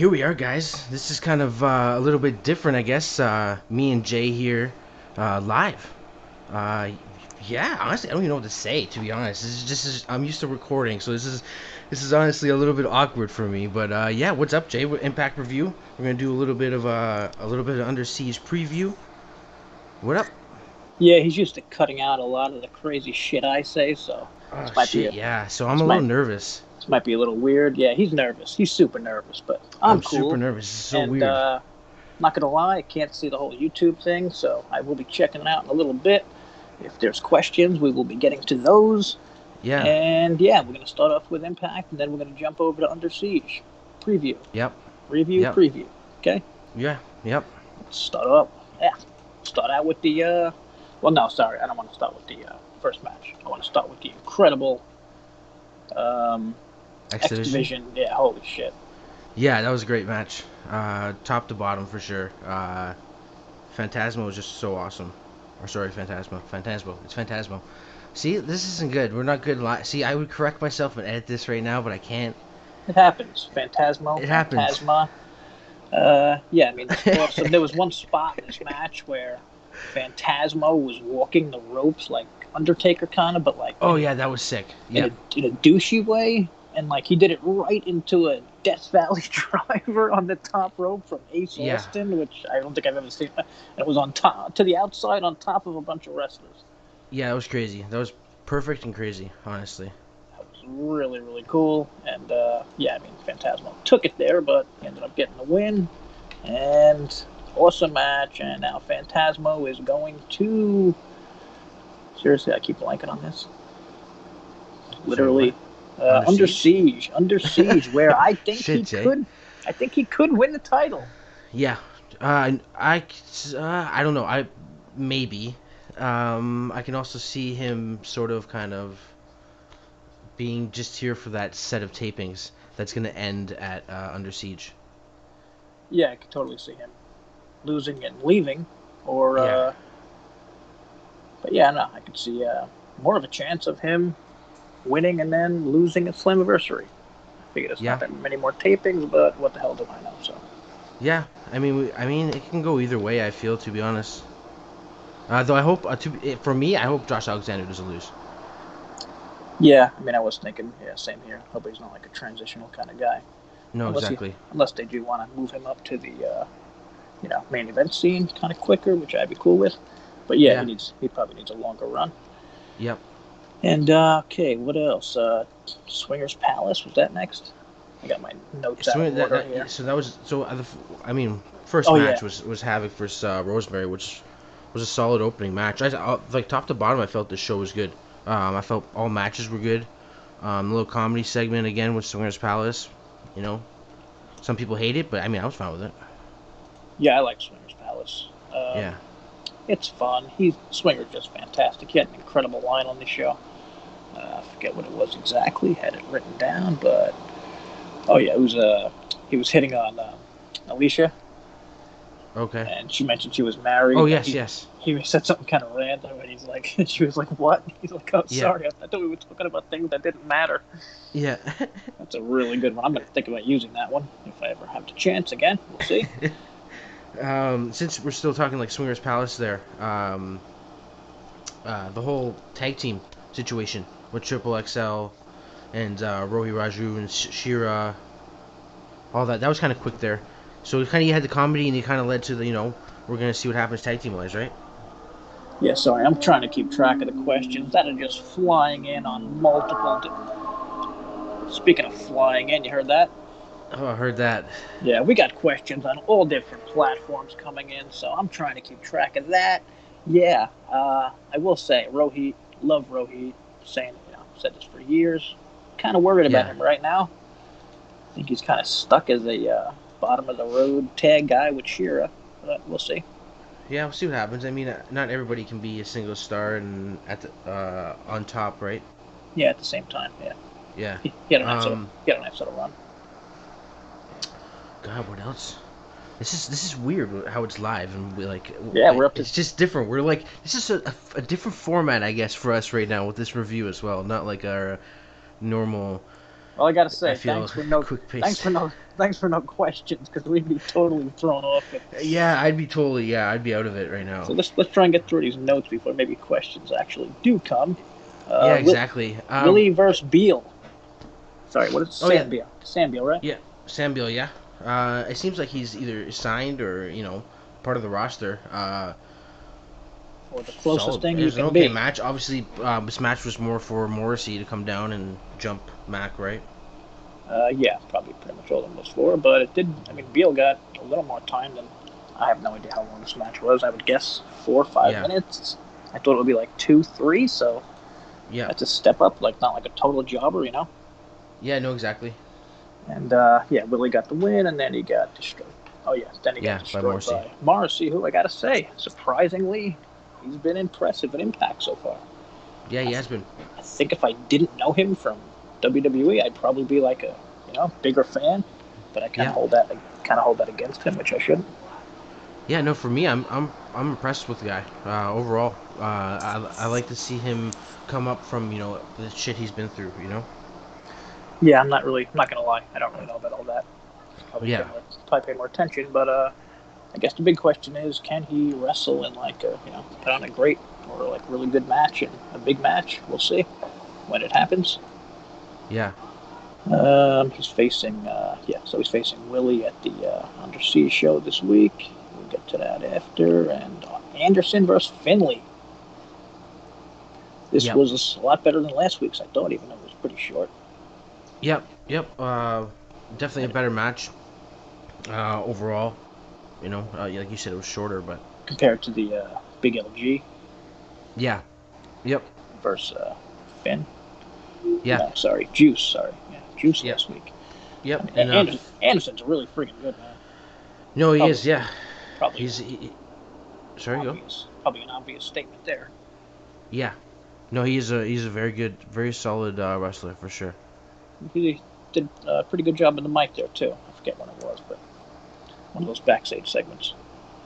Here we are, guys. This is kind of a little bit different, I guess. Me and Jay here, live. Uh, yeah, honestly, I don't even know what to say. To be honest, I'm used to recording, so this is honestly a little bit awkward for me. But yeah, what's up, Jay? With Impact Review, we're gonna do a little bit of Under Siege preview. What up? Yeah, he's used to cutting out a lot of the crazy shit I say, so Oh this might be shit, a, yeah. So I'm this a little might nervous. this might be a little weird. Yeah, he's nervous. He's super nervous, but I'm I'm super cool. nervous. This is so And weird. not gonna lie, I can't see the whole YouTube thing, so I will be checking it out in a little bit. If there's questions, we will be getting to those. Yeah. And yeah, we're gonna start off with Impact, and then we're gonna jump over to Under Siege preview, Yep. review, Yep. preview. Okay, Yeah. Yep. let's start up. Yeah, start out with the. Well, no, sorry, I don't want to start with the first match. I want to start with the incredible X-Division. X-Division. Yeah, holy shit. Yeah, that was a great match. Top to bottom for sure. Phantasmo was just so awesome. Or sorry, Phantasmo. Phantasmo. It's Phantasmo. See, this isn't good. We're not good. See, I would correct myself and edit this right now, but I can't. It happens. Phantasmo. It happens. Phantasma. Yeah, I mean, awesome. There was one spot in this match where Phantasmo was walking the ropes like Undertaker kind of, but like Oh yeah, that was sick. Yeah. in a douchey way, and like he did it right into a Death Valley driver on the top rope from Ace Austin, which I don't think I've ever seen. And it was on top to the outside on top of a bunch of wrestlers. Yeah, that was crazy. That was perfect and crazy, honestly. That was really, really cool. And yeah, I mean, Phantasmo took it there, but he ended up getting the win. And awesome match. And now Phantasmo is going to. Seriously, I keep blanking on this. Literally, Under Siege, where I think he could win the title. Yeah, I don't know. Maybe. I can also see him sort of kind of being just here for that set of tapings that's going to end at Under Siege. Yeah, I could totally see him losing and leaving, or yeah. But yeah, no, I could see more of a chance of him winning and then losing at Slammiversary. I figured it's not that many more tapings, but what the hell do I know? So. Yeah, I mean, it can go either way. I feel, to be honest. Though I hope, for me, I hope Josh Alexander doesn't lose. Yeah, I mean, I was thinking, yeah, same here. Hope he's not like a transitional kind of guy. No, exactly. Unless they do want to move him up to the, main event scene kind of quicker, which I'd be cool with. But yeah, he probably needs a longer run. Yep. And okay, what else? Swingers Palace, was that next? I got my notes out of order here. So that was first match was Havoc versus Rosemary, which was a solid opening match. Like top to bottom, I felt the show was good. I felt all matches were good. A little comedy segment again with Swingers Palace. You know, some people hate it, but I mean, I was fine with it. Yeah, I like Swingers Palace. Yeah. It's fun. Swinger's just fantastic. He had an incredible line on the show. I forget what it was exactly. Had it written down, but oh yeah, it was he was hitting on Alicia. Okay. And she mentioned she was married. Oh yes. He said something kind of random, and he's like, and she was like, "What?" He's like, "Oh, sorry, I thought we were talking about things that didn't matter." Yeah. That's a really good one. I'm gonna think about using that one if I ever have the chance again. We'll see. Since we're still talking like Swingers Palace there, the whole tag team situation with Triple XL and Rohi Raju and Shira, all that was kind of quick there. So you had the comedy and it kind of led to we're gonna see what happens tag team wise, right? Yeah, sorry, I'm trying to keep track of the questions that are just flying in on multiple. Speaking of flying in, you heard that? Oh, I heard that. Yeah, we got questions on all different platforms coming in, so I'm trying to keep track of that. Yeah, I will say, Rohit, love Rohit, said this for years. Kind of worried about him right now. I think he's kind of stuck as a bottom of the road tag guy with Shira, but we'll see. Yeah, we'll see what happens. I mean, not everybody can be a single star and at the on top, right? Yeah, at the same time, yeah. Yeah. He had a nice little run. God, what else? This is weird how it's live and we're up to. It's just different. We're like, this is a different format, I guess, for us right now with this review as well. Not like our normal. Well, I gotta I say, feel quick thanks pace. for no, thanks for no questions, because we'd be totally thrown off. Yeah, I'd be out of it right now. So let's try and get through these notes before maybe questions actually do come. Yeah, exactly. Willie versus Beal. Sorry, what is Oh yeah, Sam Beal? Sam Beal, right? yeah, Sam Beal. Yeah. It seems like he's either signed or part of the roster. Or the closest Solid. thing It you was an can okay be. match. Obviously, this match was more for Morrissey to come down and jump Mac, right? Yeah, probably pretty much all it was for. But it did. I mean, Beal got a little more time than. I have no idea how long this match was. I would guess 4 or 5 Yeah. minutes. I thought it would be like 2, 3. So Yeah. that's a step up. Like not like a total jobber, you know. Yeah. No, exactly. And yeah, Willie got the win, and then he got destroyed. Oh yeah, then he got Yeah, by destroyed Morrissey. by Morrissey, who I gotta say, surprisingly, he's been impressive at Impact so far. Yeah, he has been. I think if I didn't know him from WWE, I'd probably be like a bigger fan. But I kind of hold that against him, which I shouldn't. Yeah, no, for me, I'm impressed with the guy overall. I like to see him come up from the shit he's been through. Yeah, I'm not gonna lie, I don't really know about all that. Probably Yeah. pay more attention, but I guess the big question is, can he wrestle in like a put on a great or like really good match and a big match? We'll see when it happens. Yeah. He's facing so he's facing Willie at the Under Siege show this week. We'll get to that after. And Anderson versus Finley. This was a lot better than last week's, I thought, even though it was pretty short. Yep. Definitely a better match overall. Like you said, it was shorter, but Compared to the Big LG yeah. Yep. versus Finn. Yeah. No, sorry, Juice. Sorry, yeah, Juice last week. Yep. And Anderson's really freaking good, man. No, he is. Yeah. Probably. Sorry, go. Probably an obvious statement there. Yeah. No, he's a very good, very solid wrestler for sure. He did a pretty good job in the mic there too. I forget when it was, but one of those backstage segments.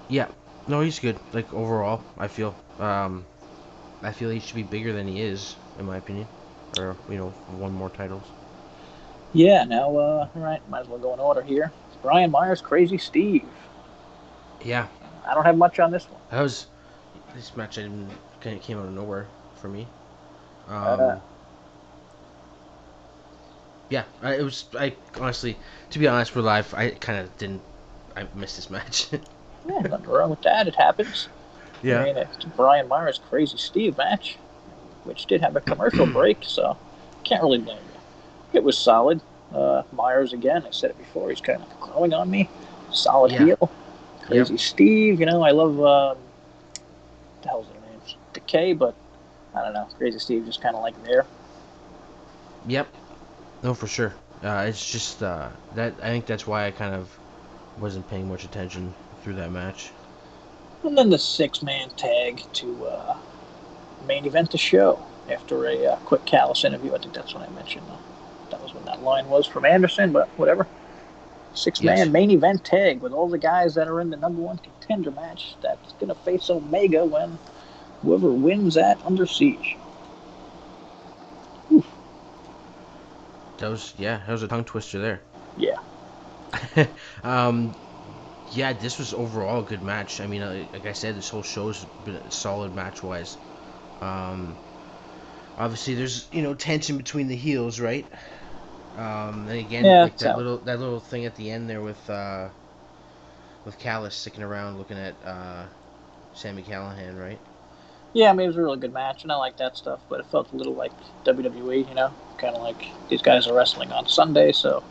Yeah. No, he's good. Like overall, I feel he should be bigger than he is, in my opinion, or won more titles. Yeah. Now, all right, might as well go in order here. It's Brian Myers, Crazy Steve. Yeah. I don't have much on this one. This match came out of nowhere for me. Yeah, it was. I honestly, to be honest, for live, I kind of didn't. I missed this match. Yeah, nothing wrong with that. It happens. Yeah. I mean, it's Brian Myers, Crazy Steve match, which did have a commercial break, so can't really blame you. It was solid. Myers, again, I said it before, he's kind of growing on me. Solid heel. Crazy Steve, I love, what the hell's their names? Decay, but I don't know. Crazy Steve just kind of like there. Yep. No, for sure. It's just that I think that's why I kind of wasn't paying much attention through that match. And then the 6-man tag to main event the show after a quick Callis interview. I think that's what I mentioned. That was when that line was from Anderson, but whatever. 6-man main event tag with all the guys that are in the #1 contender match that's going to face Omega when whoever wins that Under Siege. Oof. That was a tongue twister there. Yeah. Yeah, this was overall a good match. I mean, like I said, this whole show's been solid match-wise. Obviously, there's tension between the heels, right? And again, like that little thing at the end there with Callis sticking around looking at Sami Callihan, right? Yeah, I mean, it was a really good match, and I like that stuff, but it felt a little like WWE, kind of like these guys are wrestling on Sunday, so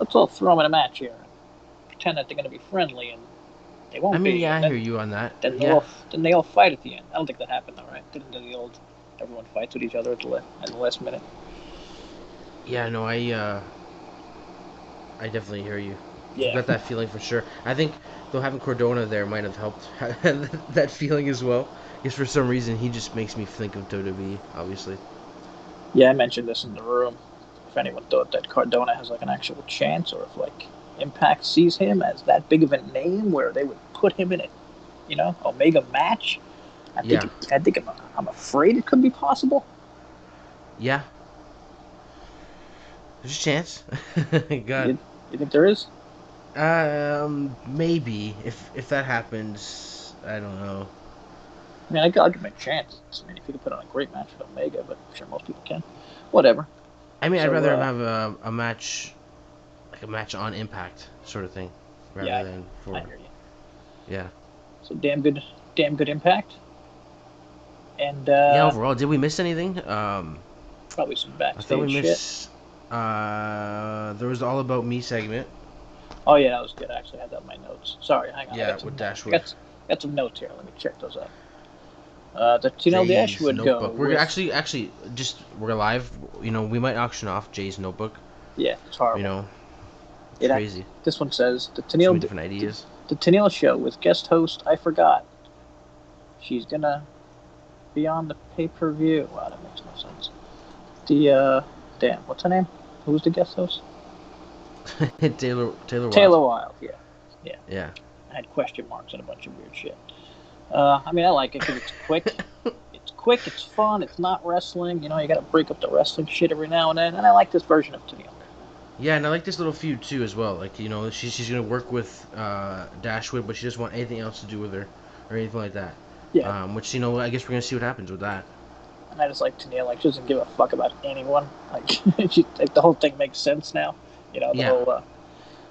let's all throw them in a match here and pretend that they're going to be friendly, and they won't be. I hear you on that. Then they all fight at the end. I don't think that happened, though, right? Didn't the old everyone fights with each other at the last minute? Yeah, no, I definitely hear you. Yeah. I got that feeling for sure. I think though having Cardona there might have helped that feeling as well. Because for some reason he just makes me think of WWE, obviously. Yeah, I mentioned this in the room. If anyone thought that Cardona has like an actual chance, or if like Impact sees him as that big of a name where they would put him in a Omega match, I think I'm afraid it could be possible. Yeah. There's a chance. God. You think there is? Maybe if that happens, I don't know. I mean, I'll give him a chance. I mean, if he can put on a great match with Omega, but I'm sure most people can. Whatever. I mean, I'd So, rather him have a match, like a match on Impact sort of thing, rather than for. I hear you. Yeah. So damn good Impact. And Yeah. Overall, did we miss anything? probably some I thought we backstage shit. missed. There was the All About Me segment. Oh yeah, that was good. I actually had that in my notes. Sorry, hang on. Yeah, with Dashwood. Got some notes here. Let me check those out. The Tino Dashwood notebook. go. We're with, actually we're live. You know, we might auction off Jay's notebook. Yeah, it's horrible. You know, it's crazy. This one says the So many different ideas. The Tennille Show with guest host. I forgot. She's gonna be on the pay-per-view. Wow, that makes no sense. The damn, what's her name? Who's the guest host? Taylor Wilde. Taylor Wilde. Yeah. I had question marks and a bunch of weird shit. I mean, I like it because it's quick. It's quick. It's fun. It's not wrestling. You know, you got to break up the wrestling shit every now and then. And I like this version of Tennille. Yeah, and I like this little feud too as well. Like, you know, she's gonna work with Dashwood, but she doesn't want anything else to do with her or anything like that. Yeah. Which, you know, I guess we're gonna see what happens with that. And I just like Tennille. Like, she doesn't give a fuck about anyone. Like, like the whole thing makes sense now. You know, the whole.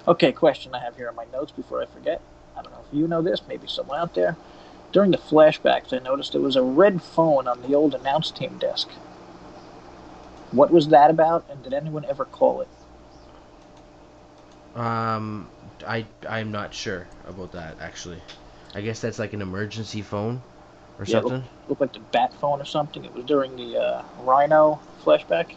Okay, question I have here on my notes before I forget. I don't know if you know this. Maybe someone out there. During the flashbacks, I noticed there was a red phone on the old announce team desk. What was that about, and did anyone ever call it? I'm not sure about that actually. I guess that's like an emergency phone or something. It looked like the bat phone or something. It was during the Rhino flashback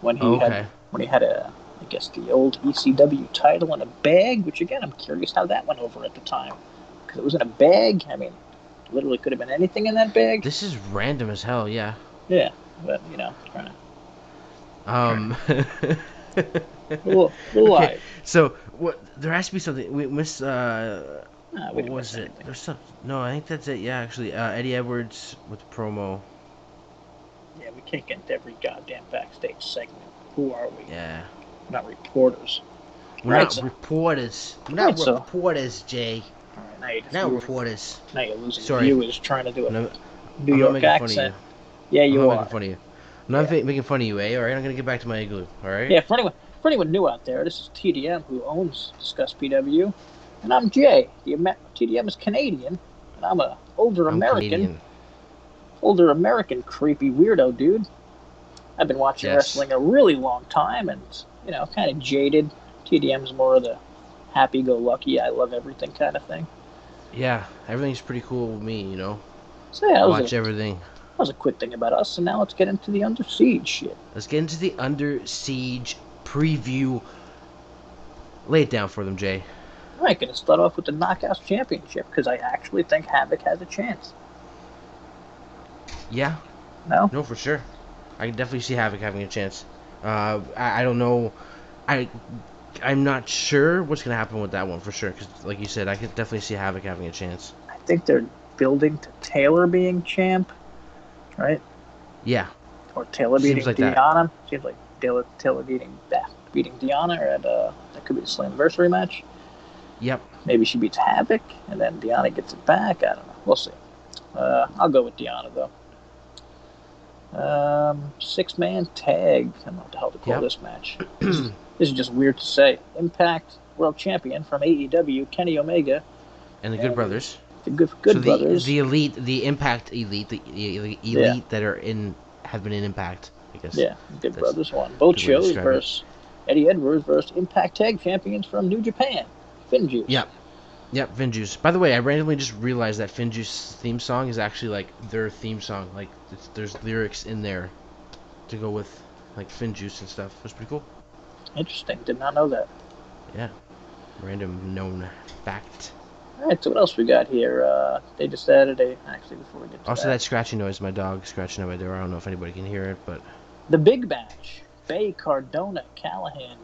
when he had I guess the old ECW title in a bag. Which again, I'm curious how that went over at the time because it was in a bag. I mean, literally could have been anything in that bag. This is random as hell. Yeah. Yeah, but you know, trying to. Little live. So what? There has to be something. We missed. What was it? There's some. No, I think that's it. Yeah, actually, Eddie Edwards with the promo. Yeah, we can't get into every goddamn backstage segment. Who are we? Yeah. We're not reporters. We're not reporters. We're not reporters, Jay. All right, now reporters. Now you're losing viewers trying to do a New York accent. Yeah, you are. I'm not making fun of you. I'm not making fun of you, eh? All right, I'm gonna get back to my igloo. All right. Yeah, for anyone new out there, this is TDM who owns Discuss PW, and I'm Jay. TDM is Canadian, and I'm a older American creepy weirdo dude. I've been watching wrestling a really long time, and you know, kind of jaded. TDM's more of the happy-go-lucky, I love everything kind of thing. Yeah, everything's pretty cool with me, you know. So yeah, I watch everything. That was a quick thing about us, and now let's get into the Under Siege shit. Let's get into the Under Siege preview. Lay it down for them, Jay. All right, gonna start off with the Knockouts Championship because I actually think Havoc has a chance. Yeah. No? No, for sure. I can definitely see Havoc having a chance. I don't know. I'm not sure what's gonna happen with that one for sure. Because, like you said, I could definitely see Havoc having a chance. I think they're building to Taylor being champ, right? Yeah. Or Taylor beating Deanna. Seems like Taylor beating Deanna, or that could be the Slammiversary match. Yep. Maybe she beats Havoc, and then Deanna gets it back. I don't know. We'll see. I'll go with Deanna though. 6-man tag. I don't know what the hell to call this match. This is just weird to say. Impact World Champion from AEW, Kenny Omega. And the Good Brothers. The Good Brothers. The elite, the Impact elite, the elite that have been in Impact, I guess. Yeah, Good Brothers won. Both shows versus Eddie Edwards versus Impact Tag Champions from New Japan, Finjuice. Yep, Finjuice. By the way, I randomly just realized that Finjuice theme song is actually like their theme song. Like there's lyrics in there to go with like Finjuice and stuff. That's pretty cool. Interesting. Did not know that. Yeah. Random known fact. All right, so what else we got here? They just added actually, before we get to that scratching noise, my dog scratching at my door. I don't know if anybody can hear it, but... The big match. Bay, Cardona, Callahan,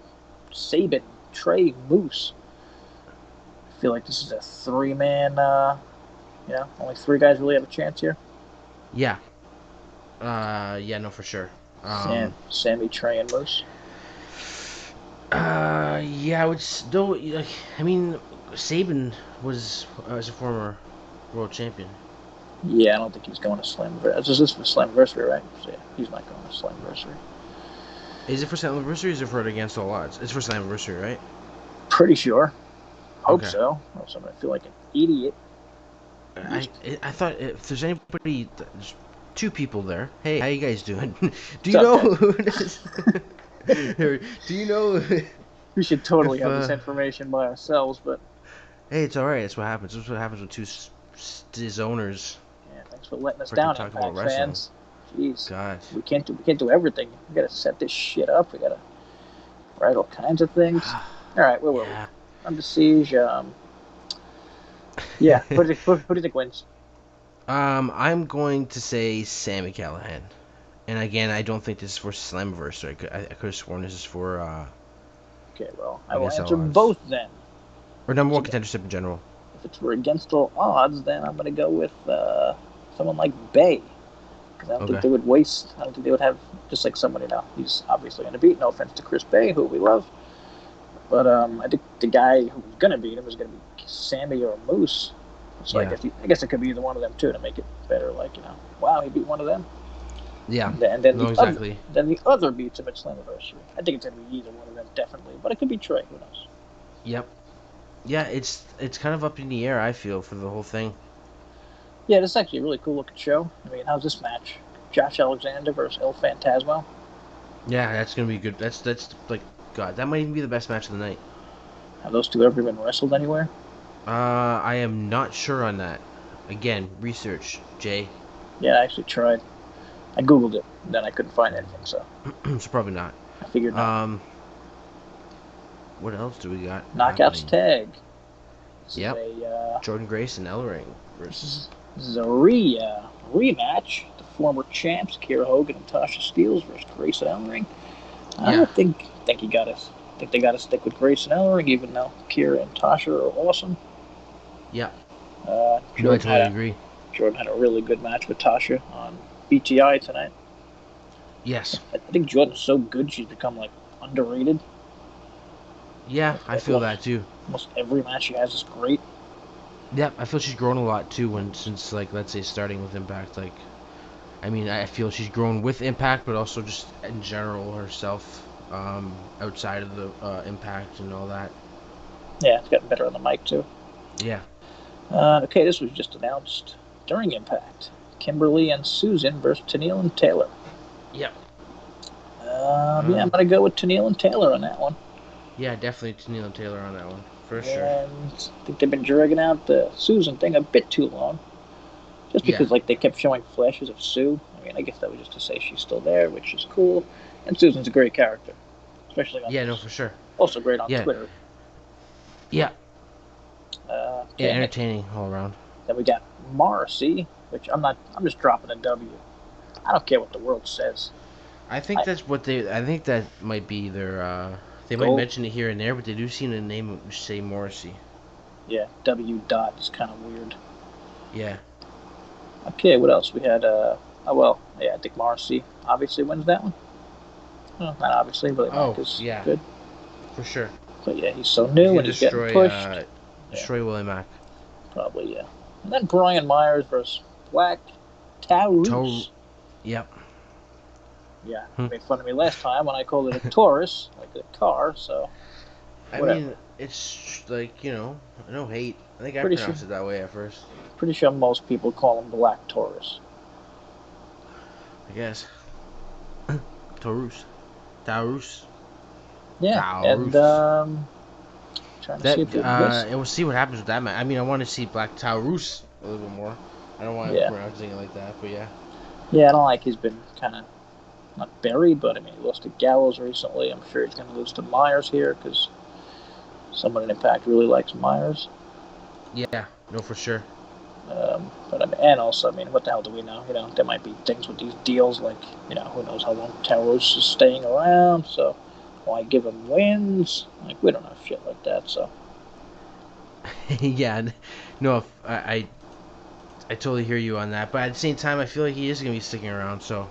Sabin, Trey, Moose. I feel like this is a 3-man, only 3 guys really have a chance here. Yeah. Yeah, no, for sure. Sammy, Trey, and Moose. Yeah, I would still. I mean, Saban was a former world champion. Yeah, I don't think he's going to Slammiversary. This is for Slammiversary, right? So yeah, he's not going to Slammiversary. Is it for Slammiversary or is it for Against All Odds? It's for Slammiversary, right? Pretty sure. Hope Okay. so. Else I'm gonna feel like an idiot. I thought if there's anybody, there's two people there. Hey, how you guys doing? Do What's you up, know Ted? who this? Do you know We should totally if? have this information by ourselves, but Hey, it's all right. That's what happens. That's what happens when two owners yeah, thanks for letting us freaking down, talk about Impact wrestling. fans. Jeez, God. we can't do everything. We gotta set this shit up. We gotta write all kinds of things. All right, where were we? Yeah. Under Siege. Yeah. Who do you think wins? I'm going to say Sammy Callahan. And again, I don't think this is for Slammiversary. I could have sworn this is for Okay, well, I will Against All answer Odds both then. or number one So, contendership in general. if it's for Against All Odds, then I'm gonna go with someone like Bay. Because I don't think Okay. they would waste. I don't think they would have just like somebody now. He's obviously going to beat. No offense to Chris Bay, who we love, but I think the guy who was going to beat him was going to be Sammy or Moose. So Yeah. I guess it could be either one of them too to make it better. Like wow, he beat one of them, Yeah. and then No, exactly. the other beats him at Slammiversary. I think it's going to be either one of them definitely, but it could be Trey. Who knows? Yep. Yeah, it's kind of up in the air. I feel for the whole thing. Yeah, this is actually a really cool looking show. I mean, how's this match? Josh Alexander versus El Phantasmo. Yeah, that's gonna be good. That's like God. That might even be the best match of the night. Have those two ever been wrestled anywhere? I am not sure on that. Again, research, Jay. Yeah, I actually tried. I googled it, then I couldn't find anything, so So probably not. I figured not. What else do we got Knockouts happening? tag. This Yep. is Jordan Grace and Ellering versus. this is a rematch. The former champs, Kiera Hogan and Tasha Steeles versus Grace and Ellering. Yeah. I think you got to. I think they got to stick with Grace and Ellering, even though Kiera and Tasha are awesome. Yeah. Uh, No, I Jordan, totally agree. Jordan had a really good match with Tasha on BTI tonight. Yes. I think Jordan's so good she's become like underrated. Yeah, I feel that too. Almost every match she has is great. Yep, I feel she's grown a lot too. Since like let's say starting with Impact, like, I mean, I feel she's grown with Impact, but also just in general herself, outside of the Impact and all that. Yeah, it's gotten better on the mic too. Yeah. Okay, this was just announced during Impact. Kimberly and Susan versus Tennille and Taylor. Yep. Yeah, I'm gonna go with Tennille and Taylor on that one. Yeah, definitely Tennille and Taylor on that one for sure. And I think they've been dragging out the Susan thing a bit too long, just because like they kept showing flashes of Sue. I mean, I guess that was just to say she's still there, which is cool. And Susan's a great character, especially on No, for sure. Also great on Twitter. Yeah. Okay, Yeah, entertaining all around. Then we got Morrissey, which I'm just dropping a W. I don't care what the world says. I think that's what they. I think that might be their. They might mention it here and there, but they do seem to name it, say Morrissey. Yeah, W. Dot is kind of weird. Yeah. Okay, what else? We had, I think Morrissey obviously wins that one. Well, not obviously, but yeah. Good. For sure. But yeah, he's so new and he's getting pushed. Destroy Willie Mack. Probably, yeah. And then Brian Myers versus Black Taurus. Yep. Yeah, you made fun of me last time when I called it a Taurus, like a car, so. Whatever. I mean, it's like, no hate. I think I pronounced it that way at first. Pretty sure most people call him Black Taurus. I guess. Taurus. Yeah, Taurus. and trying to see if and we'll see what happens with that, man. I mean, I want to see Black Taurus a little bit more. I don't want to pronounce it like that, but yeah. Yeah, I don't like he's been kind of not buried, but I mean, he lost to Gallows recently. I'm sure he's going to lose to Myers here because someone in Impact really likes Myers. Yeah, no, for sure. But I mean, and also, I mean, what the hell do we know? There might be things with these deals, like, who knows how long Taurus is staying around, so why give him wins? Like, we don't know shit like that, so. Yeah, no, I totally hear you on that, but at the same time, I feel like he is going to be sticking around, so.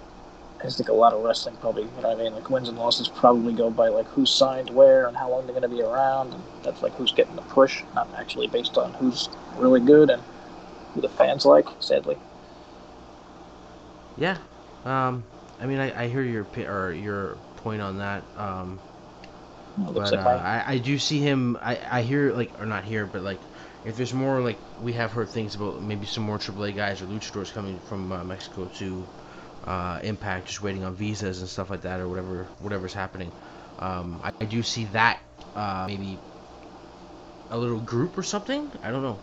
I just think a lot of wrestling probably, you know what I mean? Like wins and losses probably go by like who signed where and how long they're going to be around. And that's like who's getting the push, not actually based on who's really good and who the fans like, sadly. Yeah. I mean, I hear your point on that. It looks But like my I do see him. I hear like, or not here, but like if there's more, like we have heard things about maybe some more AAA guys or luchadors coming from Mexico to Impact, just waiting on visas and stuff like that, or whatever's happening. I do see that maybe a little group or something. I don't know.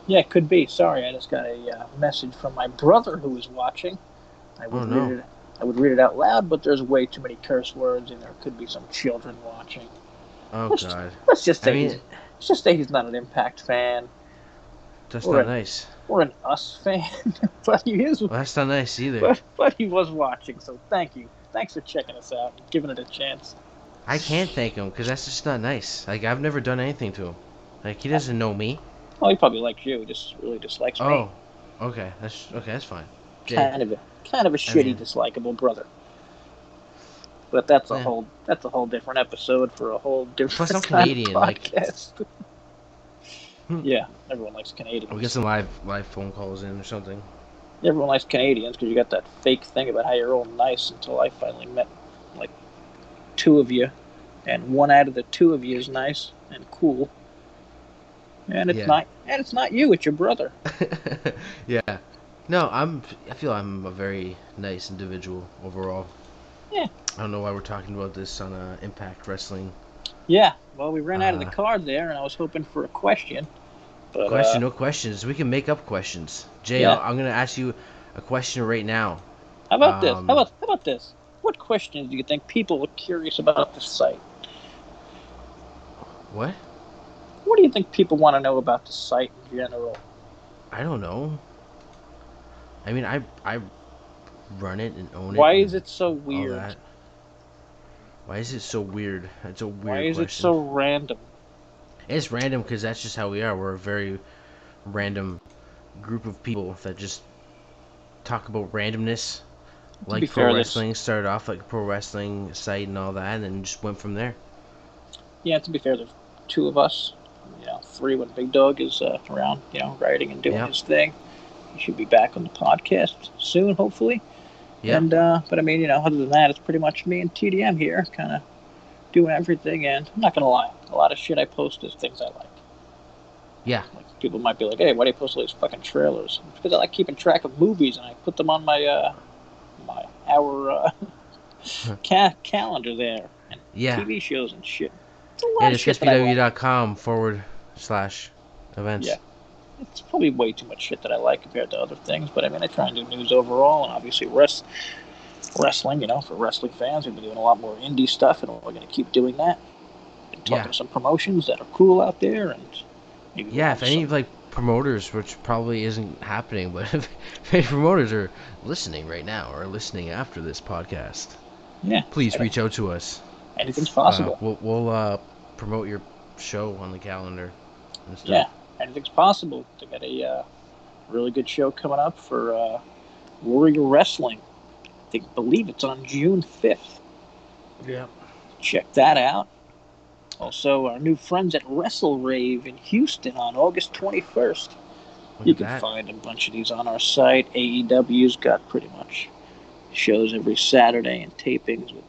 Yeah, it could be. Sorry, I just got a message from my brother who was watching. I Oh would read no. it. I would read it out loud, but there's way too many curse words, and there could be some children watching. Oh Let's, God. let's just I say mean, he's not an Impact fan that's or not an nice. Us fan, but he is. Well, that's not nice either. But he was watching, so thank you. Thanks for checking us out and giving it a chance. I can't thank him because that's just not nice. Like I've never done anything to him. Like he doesn't know me. Well, he probably likes you. He just really dislikes me. Oh, okay. That's fine. Jay, Kind of a I shitty, mean, dislikable brother. But that's a eh. whole different episode for a whole different Plus I'm kind of Canadian. Like, podcast. Yeah, everyone likes Canadians. we'll get some live phone calls in or something. Everyone likes Canadians because you got that fake thing about how you're all nice until I finally met like two of you, and one out of the two of you is nice and cool, and it's Yeah. not you, it's your brother. Yeah. No, I feel I'm a very nice individual overall. Yeah. I don't know why we're talking about this on Impact Wrestling. Yeah. Well, we ran out of the Uh, card there, and I was hoping for a question, but No questions. We can make up questions. Jay, yeah. I'm gonna ask you a question right now. How about this? How about this? What questions do you think people are curious about the site? What? What do you think people want to know about the site in general? I don't know. I mean, I run it and own it. Why and is it so all weird? that. Why is it so weird? It's a weird Why is question. it so random? It's random because that's just how we are. We're a very random group of people that just talk about randomness. Like pro wrestling, started off like a pro wrestling site and all that, and then just went from there. Yeah, to be fair, there's two of us. You know, three when Big Dog is around, you know, writing and doing his thing. He should be back on the podcast soon, hopefully. Yeah. And but I mean, you know, other than that, it's pretty much me and TDM here, kind of doing everything. And I'm not gonna lie, a lot of shit I post is things I like. Yeah. Like people might be like, "Hey, why do you post all these fucking trailers?" It's because I like keeping track of movies and I put them on my our calendar there, and TV shows and shit. It's a lot of shit. SPW.com/events. Yeah. It's probably way too much shit that I like compared to other things, but I mean, I try and do news overall, and obviously wrestling, you know, for wrestling fans, we've been doing a lot more indie stuff, and we're going to keep doing that. Been talking to some promotions that are cool out there, and maybe if any like promoters, which probably isn't happening, but if any promoters are listening right now or listening after this podcast, please reach out to us. Anything's possible. We'll promote your show on the calendar and stuff. Yeah, anything's possible. They got a really good show coming up for Warrior Wrestling. I believe it's on June 5th. Yeah. Check that out. Also, our new friends at Wrestle Rave in Houston on August 21st. You can find a bunch of these on our site. AEW's got pretty much shows every Saturday and tapings with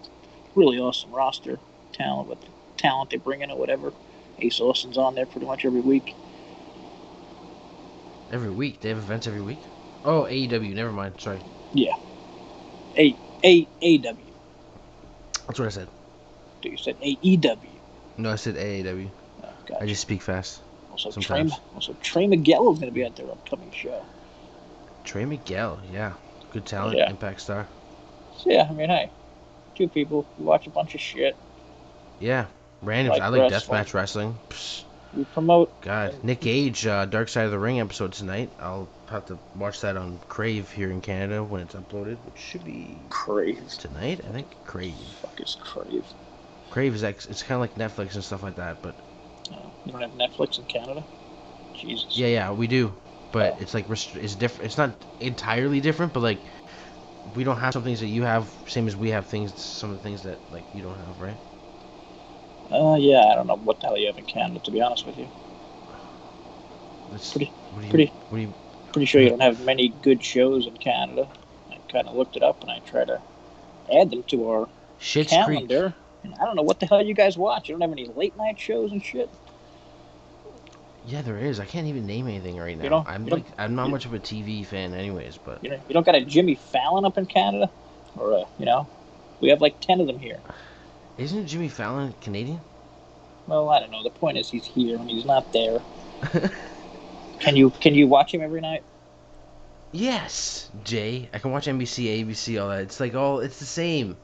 really awesome roster talent with the talent they bring in or whatever. Ace Austin's on there pretty much every week. Every week? They have events every week? Oh, AEW. Never mind. Sorry. Yeah. AEW. That's what I said. You said AEW. No, I said AEW. Oh, gotcha. I just speak fast. Also, Trey Miguel is going to be at their upcoming show. Trey Miguel, yeah. Good talent, Impact star. So, yeah, I mean, hey. Two people who watch a bunch of shit. Yeah. Random. I like deathmatch wrestling. Psst. We promote. God. Nick Gage, Dark Side of the Ring episode tonight. I'll have to watch that on Crave here in Canada when it's uploaded, which should be Crave tonight, I think. Crave. Fuck is Crave? Crave is it's kind of like Netflix and stuff like that, but you don't have Netflix in Canada? Jesus. Yeah, we do, but it's like it's different. It's not entirely different, but like we don't have some things that you have, same as we have things, some of the things that like you don't have, right? Yeah, I don't know what the hell you have in Canada, to be honest with you. Let's, Pretty, what do you, pretty, what do you, pretty sure you don't have many good shows in Canada. I kind of looked it up and I try to add them to our Schitt's Creek. calendar. And I don't know what the hell you guys watch. You don't have any late night shows and shit. Yeah, there is. I can't even name anything right You now. don't. I'm not much of a TV fan, anyways. But You don't got a Jimmy Fallon up in Canada, or we have like 10 of them here. isn't Jimmy Fallon Canadian? Well, I don't know. The point is, he's here and he's not there. Can you watch him every night? Yes, Jay. I can watch NBC, ABC, all that. It's like it's the same.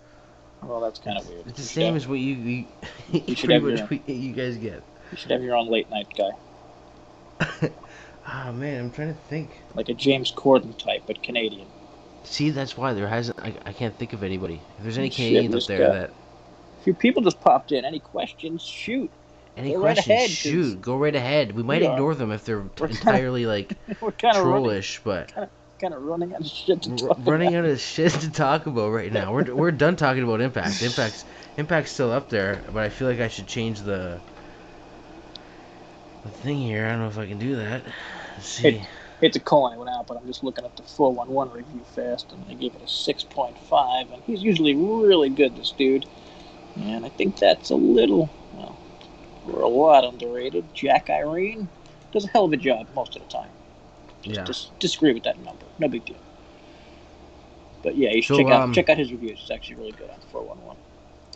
Well, that's kind of weird. It's the same as what you should have what you guys get. You should have your own late night guy. Oh man, I'm trying to think. Like a James Corden type, but Canadian. See, that's why there hasn't. I can't think of anybody. If there's any Shit, Canadians up there that. A few people just popped in. Any questions? Shoot. Any Go questions? Right ahead, shoot, go right ahead. We might ignore them if they're entirely like trollish, but kind of running out of shit to talk running out of shit to talk about right now. We're done talking about Impact. Impact's still up there, but I feel like I should change the thing here. I don't know if I can do that. Let's see. Hate to call anyone out, but I'm just looking at the 411 review fast, and I gave it a 6.5, and he's usually really good, this dude. And I think that's a little, well, we're a lot underrated. Jack Irene does a hell of a job most of the time. Just disagree with that number. No big deal. But yeah, you should check out his reviews. It's actually really good on 411.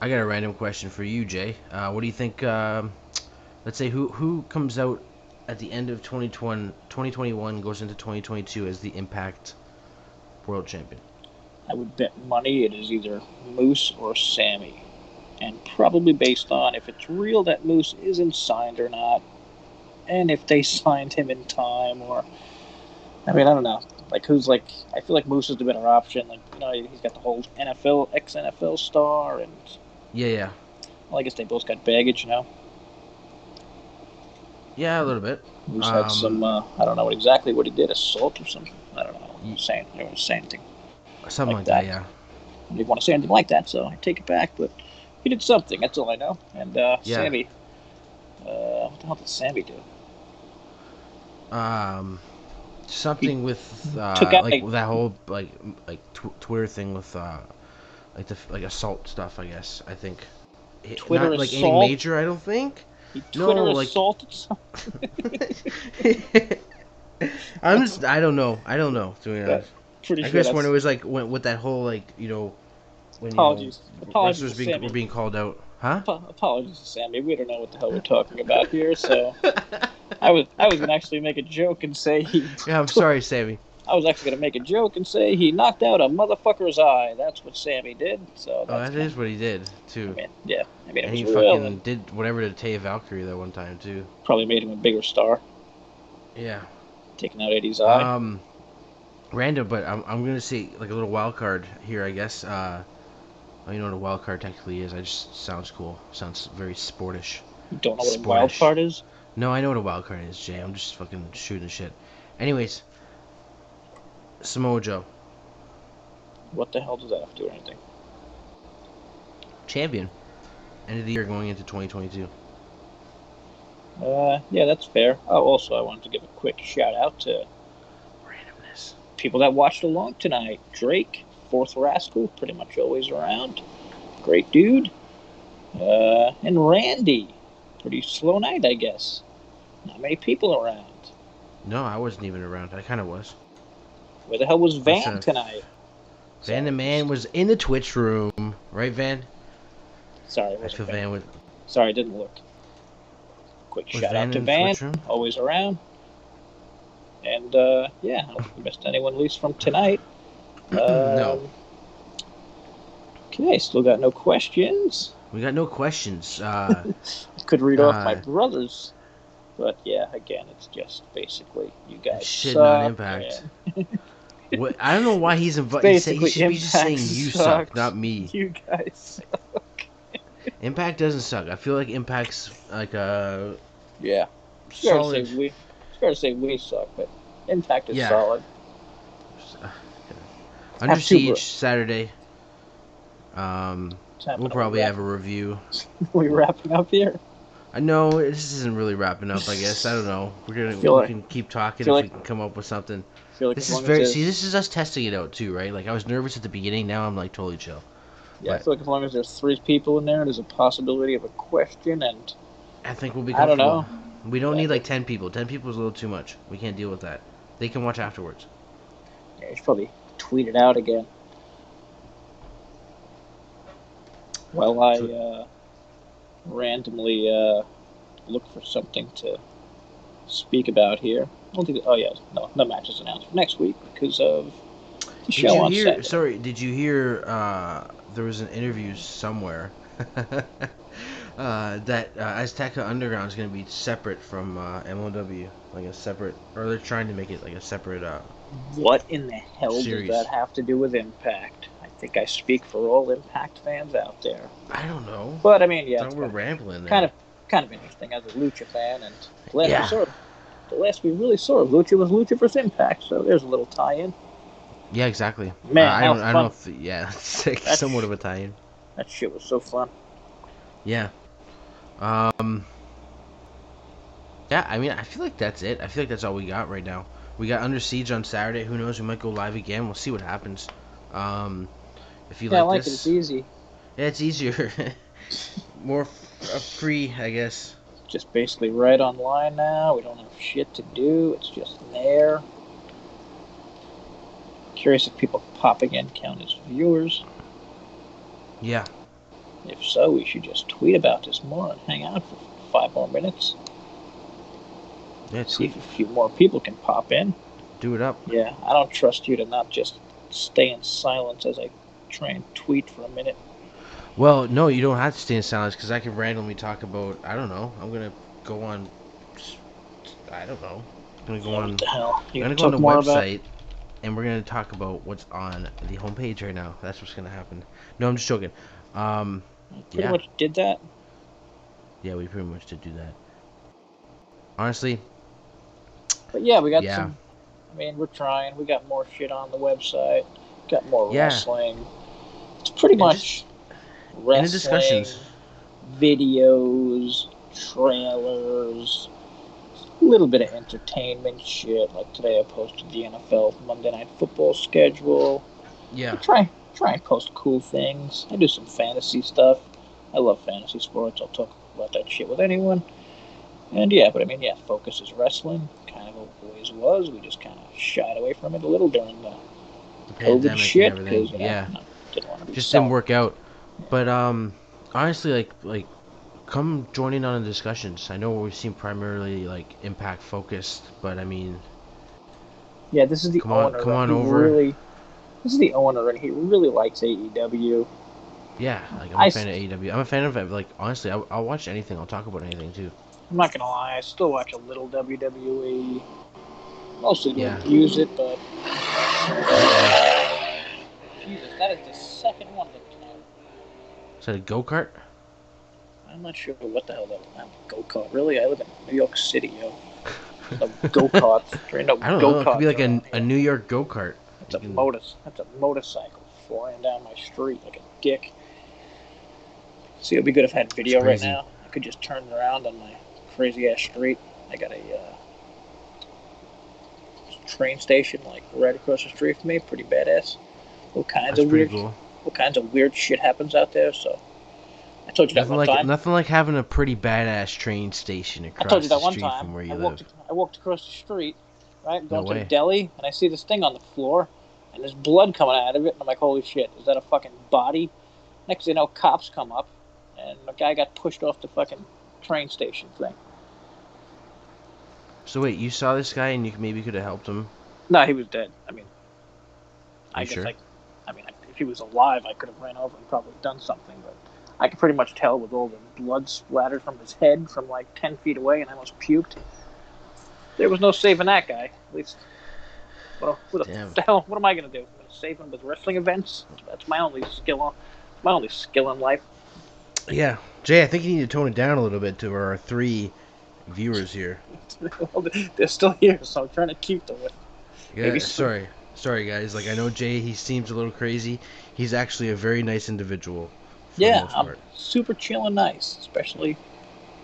I got a random question for you, Jay. What do you think? Let's say who comes out at the end of 2021, goes into 2022 as the Impact World Champion? I would bet money it is either Moose or Sammy. And probably based on if it's real that Moose isn't signed or not, and if they signed him in time, or I don't know. Like I feel like Moose is the better option. Like he's got the whole NFL ex-NFL star, and yeah. Well, I guess they both got baggage, Yeah, a little bit. Moose had some I don't know exactly what he did, assault or something. I don't know. He was saying anything. Something like that, yeah. I didn't want to say anything like that, so I take it back. But he did something. That's all I know. And Sammy, what the hell did Sammy do? Something with that whole Twitter thing with like assault stuff. I guess I think. Twitter not like assault? any major. I don't think. He Twitter assaulted someone. I don't know. To be honest. Pretty I sure guess when it was went with that whole when apologies wrestlers were being called out, huh? Apologies to Sammy. We don't know what the hell we're talking about here. So I was gonna actually make a joke and say he. Yeah, I'm sorry, Sammy. I was actually gonna make a joke and say he knocked out a motherfucker's eye. That's what Sammy did. So that is what he did too. Yeah. And it was he real. fucking did whatever to Taya Valkyrie that one time too. Probably made him a bigger star. Yeah. Taking out Eddie's eye. Random, but I'm gonna say like a little wild card here, I guess. I don't know what a wild card technically is. I just sounds cool. Sounds very sportish. You don't know what a wild card is? No, I know what a wild card is, Jay. I'm just fucking shooting shit. Anyways, Samoa Joe. What the hell does that have to do with anything? Champion. End of the year going into 2022. Yeah, that's fair. Oh, also, I wanted to give a quick shout out to randomness. People that watched along tonight. Drake, Fourth Rascal, pretty much always around. Great dude. And Randy. Pretty slow night, I guess. Not many people around. No, I wasn't even around. I kind of was. Where the hell was Van tonight? Van the Man was in the Twitch room. Right, Van? Sorry, I feel Van was... Sorry, I didn't look. Quick shout out to Van. Always around. And, yeah, I don't think we missed anyone, at least from tonight. No. Okay, still got no questions. We got no questions. Could read off my brothers. But, yeah, again, it's just basically you guys shitting on Impact. What, I don't know why he's invited. He should be just saying you suck, not me. You guys suck. Impact doesn't suck. I feel like Impact's like a... Yeah. Solid. It's fair to say we suck, but Impact is solid. Under Have two. Siege Saturday. We'll probably have a review. We wrapping up here? I know this isn't really wrapping up. I guess I don't know. We can keep talking if we can come up with something. This is very this is us testing it out too, right? Like I was nervous at the beginning. Now I'm like totally chill. Yeah, I feel like as long as there's 3 people in there, there's a possibility of a question, and I think we'll be comfortable. I don't know. We don't need like 10 people. 10 people is a little too much. We can't deal with that. They can watch afterwards. Yeah, you should probably tweet it out again. Well, I randomly look for something to speak about here. No matches announced for next week because of the show on Saturday. Sorry, did you hear there was an interview somewhere that Azteca Underground is going to be separate from MLW, like a separate, or they're trying to make it like a separate what in the hell series. Does that have to do with Impact? I think I speak for all Impact fans out there. I don't know. But I mean, yeah, we're rambling there. Kind of interesting as a Lucha fan, and the last we really saw Lucha was Lucha vs Impact, so there's a little tie-in. Yeah, exactly. Man, I don't know if it's like somewhat of a tie-in. That shit was so fun. Yeah. Yeah, I mean, I feel like that's it. I feel like that's all we got right now. We got Under Siege on Saturday. Who knows? We might go live again. We'll see what happens. If you like this, it's easy. Yeah, it's easier. More free, I guess. Just basically right online now. We don't have shit to do. It's just there. Curious if people popping in count as viewers. Yeah. If so, we should just tweet about this more and hang out for 5 more minutes. Yeah, see if a few more people can pop in. Do it up. Yeah, I don't trust you to not just stay in silence as I try and tweet for a minute. Well, no, you don't have to stay in silence because I can randomly talk about, I don't know. I'm going to go on, I don't know. I'm going to go on, what the hell? I'm going to go on the website and we're going to talk about what's on the homepage right now. That's what's going to happen. No, I'm just joking. Pretty much did that. Yeah, we pretty much did do that. Honestly. But yeah, we got some. I mean, we're trying. We got more shit on the website. Got more wrestling. It's pretty much wrestling, discussions, videos, trailers, a little bit of entertainment shit. Like today, I posted the NFL Monday Night Football schedule. Yeah. I try and post cool things. I do some fantasy stuff. I love fantasy sports. I'll talk about that shit with anyone. And focus is wrestling. Kind of always was. We just kind of shied away from it a little during the COVID shit because didn't want to be didn't work out. But honestly, like come join in on the discussions. I know we seem primarily like Impact focused, but I mean, yeah, this is the owner. Come on over. This is the owner, and he really likes AEW. Yeah, like I'm a fan of AEW. I'm a fan of like honestly, I'll watch anything. I'll talk about anything too. I'm not gonna lie, I still watch a little WWE. Mostly don't use it, but Jesus, that is the second one tonight. Is that a go-kart? I'm not sure what the hell that was. Go-kart. Really? I live in New York City, yo. No go-kart. I don't know. It could be like a New York go-kart. That's a motorcycle flying down my street like a dick. See, it would be good if I had video right now. I could just turn around on my crazy ass street. I got a train station like right across the street from me. Pretty badass. All kinds of weird shit happens out there. So I told you that one time. Nothing like having a pretty badass train station across the street from where you live. I walked across the street, right, going to the deli, and I see this thing on the floor, and there's blood coming out of it, and I'm like, holy shit, is that a fucking body? Next thing you know, cops come up, and the guy got pushed off the fucking train station thing. So wait, you saw this guy and you maybe could have helped him? No, he was dead. I mean, if he was alive, I could have ran over and probably done something, but I could pretty much tell with all the blood splattered from his head from like 10 feet away, and I almost puked. There was no saving that guy, at least. Well, what the hell? What am I going to do? I'm going to save him with wrestling events? That's my only skill. My only skill in life. Yeah, Jay, I think you need to tone it down a little bit to our 3 viewers here. Well, they're still here, so I'm trying to keep them with. Yeah, sorry. Sorry, guys. Like, I know Jay, he seems a little crazy. He's actually a very nice individual for the Yeah, most I'm part. super chill and nice, especially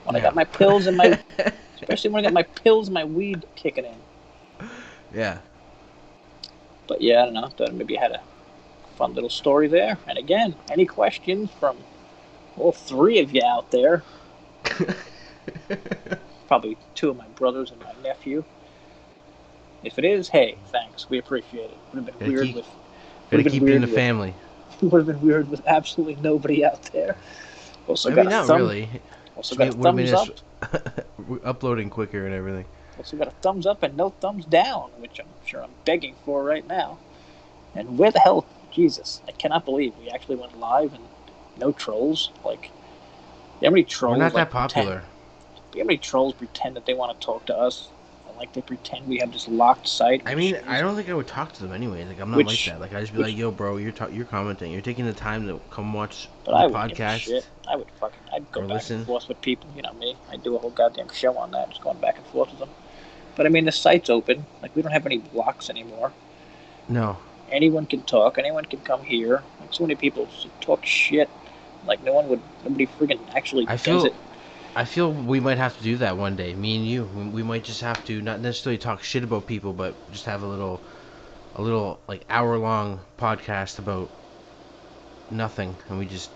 when I Yeah. got my pills and my, especially when I got my pills and my weed kicking in. Yeah. But yeah, I don't know. Thought maybe I had a fun little story there. And again, any questions from all three of you out there? Probably two of my brothers and my nephew. If it is, hey, thanks. We appreciate it. Would have been weird with. Gotta keep it in the family. Would have been weird with absolutely nobody out there. Also I got mean, a not thumb. really. Also I got mean, a it would have made thumbs up. us uploading quicker and everything. Also got a thumbs up and no thumbs down, which I'm sure I'm begging for right now. And where the hell, Jesus, I cannot believe we actually went live and no trolls. Like, how many trolls? We're not like, that popular. How many trolls pretend that they want to talk to us? And like they pretend we have this locked site. I mean, I don't think I would talk to them anyway. Like, I'm not like that. Like, I'd just be like, "Yo, bro, you're commenting. You're taking the time to come watch the I would podcast." give a shit. I'd go back listen. and forth with people. You know me. I'd do a whole goddamn show on that, just going back and forth with them. But I mean, the site's open. Like, we don't have any blocks anymore. No. Anyone can talk. Anyone can come here. Like, so many people talk shit. Like, nobody friggin' actually does it. I feel we might have to do that one day. Me and you. We might just have to not necessarily talk shit about people, but just have a little like hour-long podcast about nothing, and we just.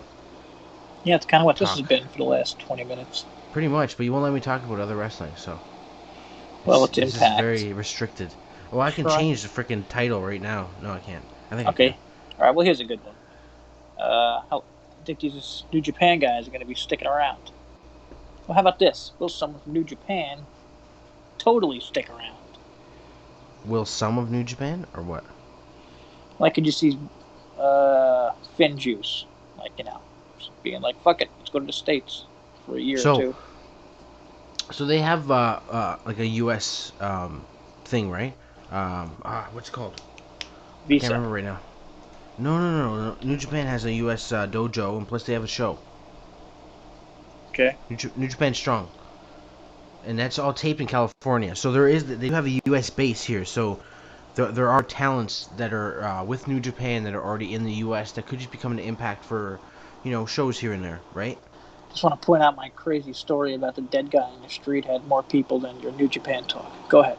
Yeah, it's kind of what this has been for the last 20 minutes. Pretty much, but you won't let me talk about other wrestling, so. Well, it's Impact. This is very restricted. Well, I can change the freaking title right now. No, I can't. I think. Okay. I can. All right. Well, here's a good one. I think these New Japan guys are going to be sticking around. Well, how about this? Will someone from New Japan totally stick around? Will some of New Japan or what? Like, could you see Finn Juice, like, you know, being like, "Fuck it, let's go to the States for a year or two." So they have like a U.S. Thing, right? What's it called? Visa. I can't remember right now. No. New Japan has a U.S. dojo, and plus they have a show. Okay. New Japan Strong, and that's all taped in California. So they have a U.S. base here. So there are talents that are with New Japan that are already in the U.S. that could just become an impact for, shows here and there, right? Just want to point out my crazy story about the dead guy in the street had more people than your New Japan talk. Go ahead.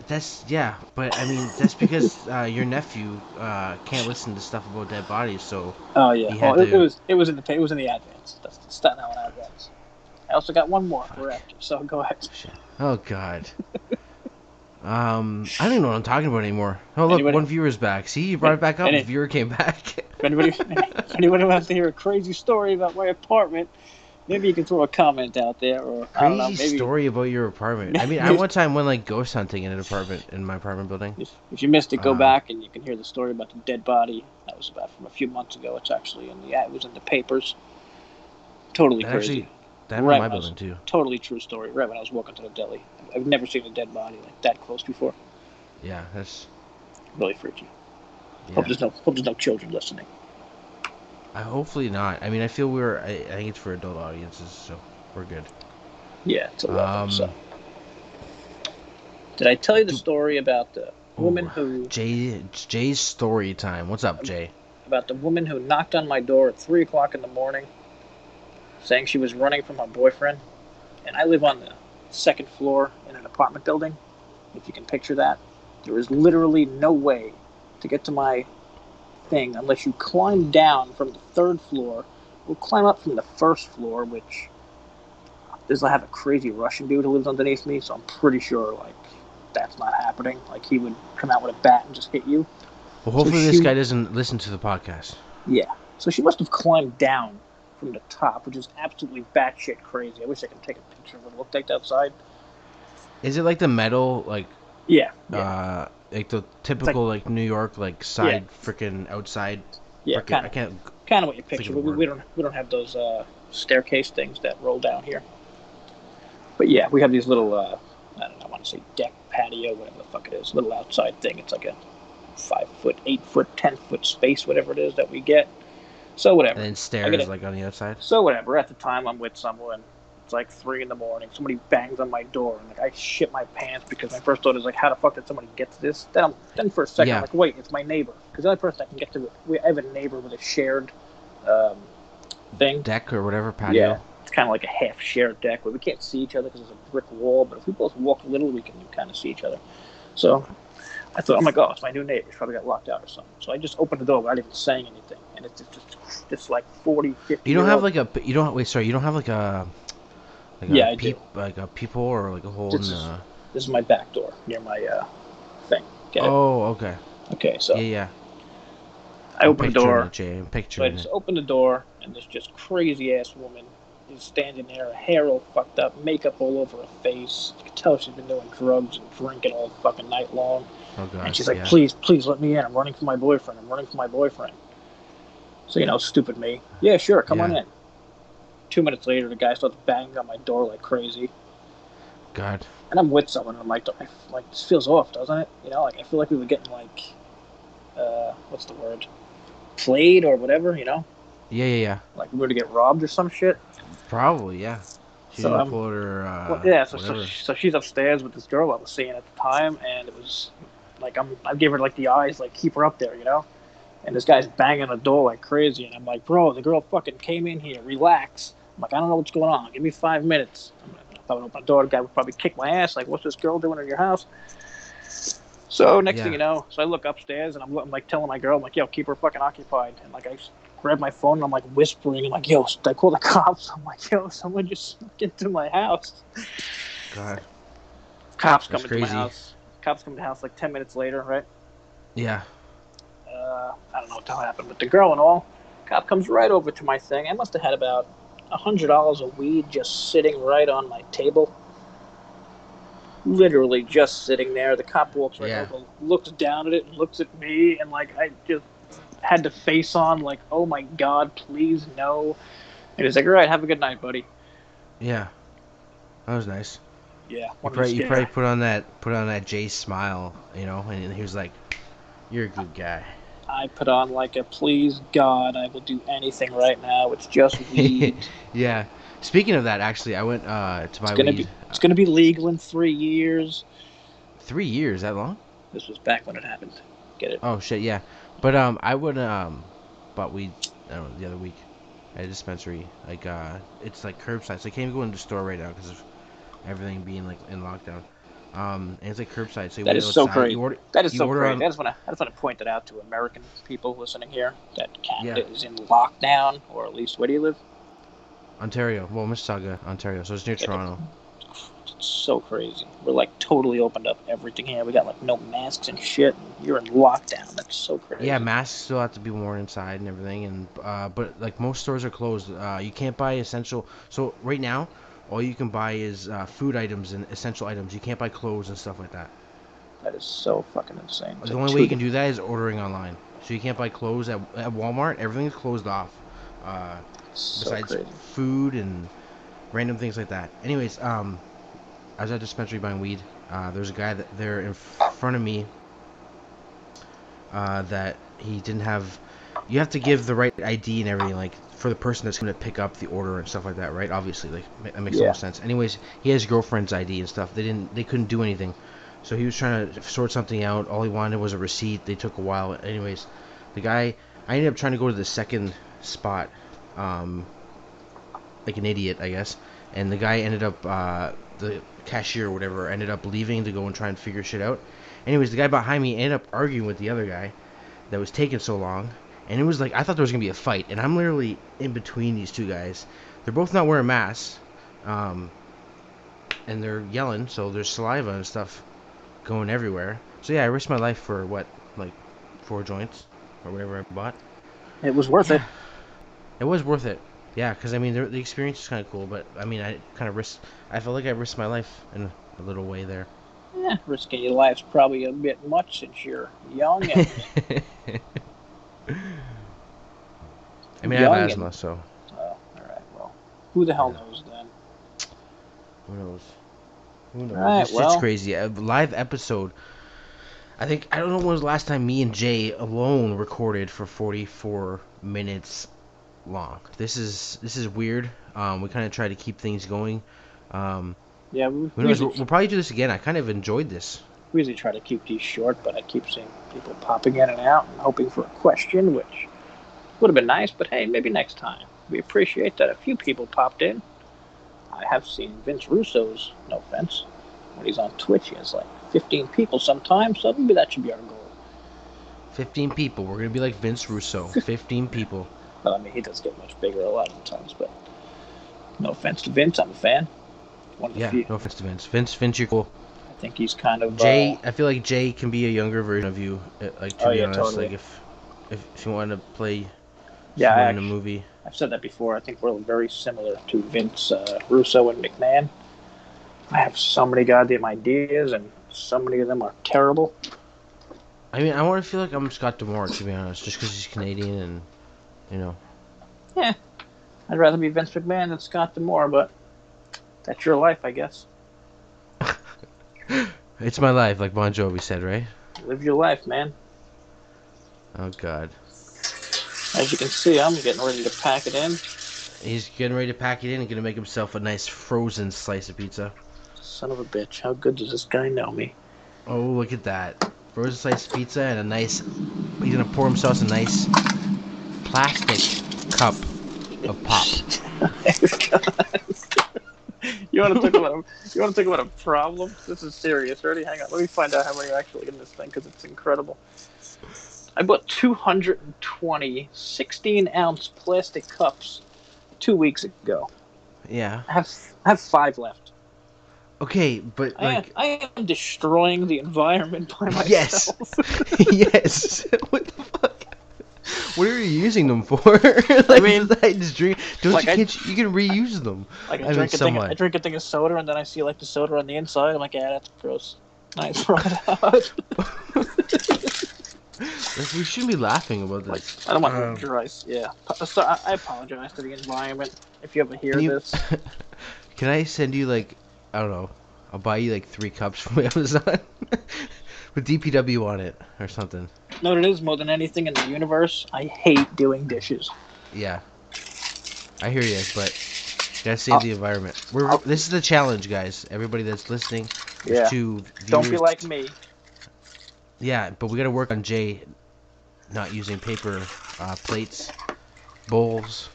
But I mean that's because your nephew can't listen to stuff about dead bodies, so. Oh yeah, it was in the advance. That's not how it advance. I also got one more for after, so go ahead. Oh God. I don't even know what I'm talking about anymore. Oh look, one viewer's back. See, you brought it back up. The viewer came back. If anybody wants to hear a crazy story about my apartment, maybe you can throw a comment out there, or crazy I don't know, maybe story about your apartment. I mean, I one time went like ghost hunting in my apartment building. If you missed it, go back and you can hear the story about the dead body. That was about from a few months ago. It's actually it was in the papers. Totally crazy. That happened in my building too. Totally true story. Right when I was walking to the deli, I've never seen a dead body like that close before. Yeah, that's really freaky. Yeah. Hope there's no children listening. Hopefully not. I mean, I feel I think it's for adult audiences, so we're good. Yeah, it's 11. So. Did I tell you the story about the woman who... Jay's story time. What's up, Jay? About the woman who knocked on my door at 3 o'clock in the morning, saying she was running from her boyfriend. And I live on the second floor in an apartment building, if you can picture that. There is literally no way to get to my thing unless you climb down from the third floor. We'll climb up from the first floor, which I have a crazy Russian dude who lives underneath me, so I'm pretty sure like that's not happening. Like he would come out with a bat and just hit you. Well, hopefully this guy doesn't listen to the podcast. Yeah, so she must have climbed down from the top, which is absolutely batshit crazy. I wish I could take a picture of what it looked like outside. Is it like the metal, like? Yeah. Like the typical like New York like side freaking outside. Yeah, kind of what you picture. We don't have those staircase things that roll down here. But yeah, we have these little I don't know, I want to say deck, patio, whatever the fuck it is, little outside thing. It's like a 5 foot, 8 foot, 10 foot space, whatever it is that we get. So whatever. And then stairs like on the outside. So whatever. At the time, I'm with someone. It's like 3 in the morning. Somebody bangs on my door, and like I shit my pants because my first thought is like, how the fuck did somebody get to this? Then for a second, I'm Yeah. like, wait, it's my neighbor, because the only person I can get to, I have a neighbor with a shared thing. Deck or whatever, patio. Yeah, it's kind of like a half shared deck where we can't see each other because there's a brick wall. But if we both walk a little, we can kind of see each other. So I thought, oh my god, it's my new neighbor. He's probably got locked out or something. So I just opened the door without even saying anything, and it's just like 40, 50. You don't have like a you don't wait. Sorry, you don't have like a Yeah, I do. like a peephole or like a hole in the. This is my back door near my thing. Get it? Oh, okay. Okay, so Yeah. I open the door. It, Jay. I'm So I picturing just it. open the door, and this just crazy ass woman is standing there, her hair all fucked up, makeup all over her face. You can tell she's been doing drugs and drinking all fucking night long. Oh god. And she's like, yeah. please let me in. I'm running for my boyfriend. So, stupid me. Yeah, sure, come on in. 2 minutes later, the guy starts banging on my door like crazy. God. And I'm with someone, and I'm like, this feels off, doesn't it? Like, I feel like we were getting, like, what's the word? Played or whatever, Yeah. Like we were to get robbed or some shit. Probably, yeah. She So didn't pull her, so she's upstairs with this girl I was seeing at the time, and it was like I gave her like the eyes, like keep her up there, And this guy's banging the door like crazy, and I'm like, bro, the girl fucking came in here, relax. I'm like, I don't know what's going on. Give me 5 minutes. If I would open the door, the guy would probably kick my ass. Like, what's this girl doing in your house? So next thing you know, so I look upstairs and I'm like telling my girl, I'm like, yo, keep her fucking occupied. And like I grab my phone and I'm like whispering, I'm like, yo, should I call the cops? I'm like, yo, someone just snuck into my house. God. Cops come into my house. Cops come to the house like 10 minutes later, right? Yeah. I don't know what the hell happened with the girl and all. Cop comes right over to my thing. I must have had about $100 of weed just sitting right on my table. Literally just sitting there. The cop walks right over, looks down at it, and looks at me, and like I just had the face on, like, oh my god, please no. And he's like, all right, have a good night, buddy. Yeah, that was nice. Yeah, you probably put on that Jay smile, and he was like, "You're a good guy." I put on like a please God, I will do anything right now. It's just weed. Yeah. Speaking of that, actually, I went to buy weed. It's gonna be legal in 3 years. 3 years? That long? This was back when it happened. Get it? Oh shit, yeah. But I would bought weed. I don't know, the other week at a dispensary. Like it's like curbside, so I can't even go into the store right now because of everything being like in lockdown. And it's like curbside, so you that is so crazy. That is so crazy. I just want to point that out to American people listening here that Canada is in lockdown, or at least where do you live? Ontario. Well, Mississauga, Ontario. So it's near Toronto. It's so crazy. We're like totally opened up everything here. We got like no masks and shit. And you're in lockdown. That's so crazy. Yeah, masks still have to be worn inside and everything. And but like most stores are closed. You can't buy essential. So right now, all you can buy is food items and essential items. You can't buy clothes and stuff like that. That is so fucking insane. The only way you can do that is ordering online. So you can't buy clothes at Walmart. Everything is closed off. Besides food and random things like that. Anyways, I was at a dispensary buying weed. There's a guy there in front of me that he didn't have. You have to give the right ID and everything, like for the person that's going to pick up the order and stuff like that, right? Obviously, like that makes no sense. Anyways, he has girlfriend's ID and stuff. They couldn't do anything, so he was trying to sort something out. All he wanted was a receipt. They took a while. Anyways, the guy, I ended up trying to go to the second spot, like an idiot, I guess. And the guy ended up, the cashier or whatever, ended up leaving to go and try and figure shit out. Anyways, the guy behind me ended up arguing with the other guy that was taking so long. And it was like, I thought there was going to be a fight. And I'm literally in between these two guys. They're both not wearing masks. And they're yelling, so there's saliva and stuff going everywhere. So yeah, I risked my life for, what, like 4 joints or whatever I bought. It was worth it. It was worth it. Yeah, because, I mean, the experience is kind of cool. But, I mean, I felt like I risked my life in a little way there. Yeah, risking your life's probably a bit much since you're young. And I mean, I have asthma, so. Oh, alright, well. Who the hell knows then? Who knows? Who knows? Right, It's crazy. A live episode. I don't know when was the last time me and Jay alone recorded for 44 minutes long. This is weird. We kind of try to keep things going. Yeah, Who knows? We'll probably do this again. I kind of enjoyed this. we usually try to keep these short, but I keep seeing people popping in and out and hoping for a question, which would have been nice, but hey, maybe next time. We appreciate that a few people popped in. I have seen Vince Russo's, no offense, when he's on Twitch, he has like 15 people sometimes, so maybe that should be our goal. 15 people. We're going to be like Vince Russo. 15 people. Well, I mean, he does get much bigger a lot of the times, but no offense to Vince, I'm a fan. One of the few. No offense to Vince. Vince, you're cool. I think he's kind of... Jay, I feel like Jay can be a younger version of you, like, to be honest. Totally. Like, if you want to play in a movie. I've said that before. I think we're very similar to Vince Russo and McMahon. I have so many goddamn ideas, and so many of them are terrible. I mean, I want to feel like I'm Scott D'Amore, to be honest, just because he's Canadian and, you know. Yeah, I'd rather be Vince McMahon than Scott D'Amore, but that's your life, I guess. It's my life, like Bon Jovi said, right? Live your life, man. Oh, God. As you can see, I'm getting ready to pack it in. He's getting ready to pack it in and going to make himself a nice frozen slice of pizza. Son of a bitch, how good does this guy know me? Oh, look at that. Frozen slice of pizza and a nice... He's going to pour himself a nice plastic cup of pop. You want to talk about a problem? This is serious. Ready? Hang on. Let me find out how many are actually in this thing, because it's incredible. I bought 220 16-ounce plastic cups 2 weeks ago. Yeah. I have 5 left. Okay, but like... I am destroying the environment by myself. Yes. Yes. What the fuck? What are you using them for? Like, I mean, I just drink. Don't like you can reuse them. Like I drink a thing of soda, and then I see like the soda on the inside. I'm like, yeah, that's gross. Nice, throw it out. Like, we shouldn't be laughing about this. Like, I don't want to dry. Yeah, so I apologize to the environment if you ever hear this. Can I send you like, I don't know, I'll buy you like 3 cups from Amazon with DPW on it or something. You know what it is more than anything in the universe? I hate doing dishes. Yeah, I hear you, but you gotta save the environment. This is the challenge, guys. Everybody that's listening, don't be like me. Yeah, but we gotta work on Jay not using paper plates, bowls,